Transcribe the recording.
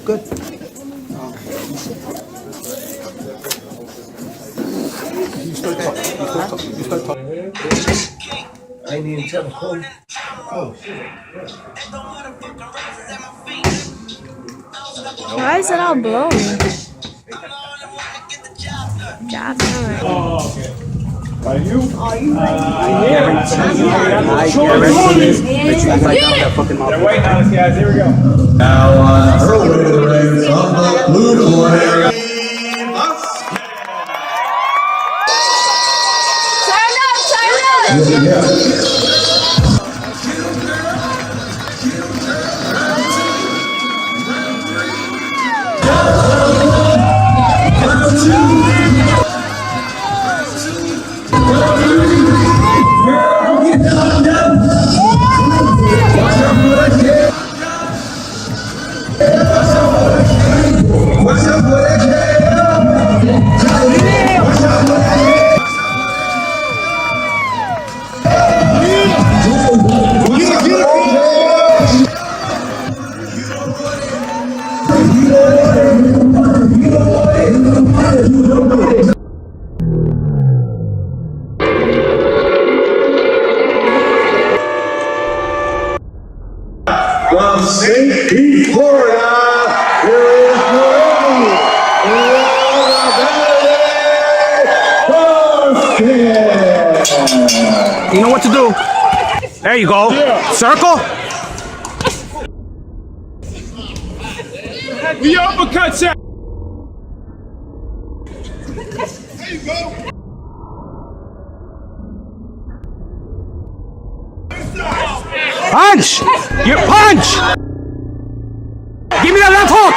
Good. You start talking. I ain't even tell the code. Oh. Why is it all blown? God damn it. Oh, okay. Are you? They're waiting on us, guys. Here we go. Now on her way to the ring from the blue corner. Turn up! From St. Pete, Florida, here is Noemi Bosques. You know what to do. There you go. Yeah. Circle. The uppercut shot. There you go. Punch! You punch! Give me that left hook!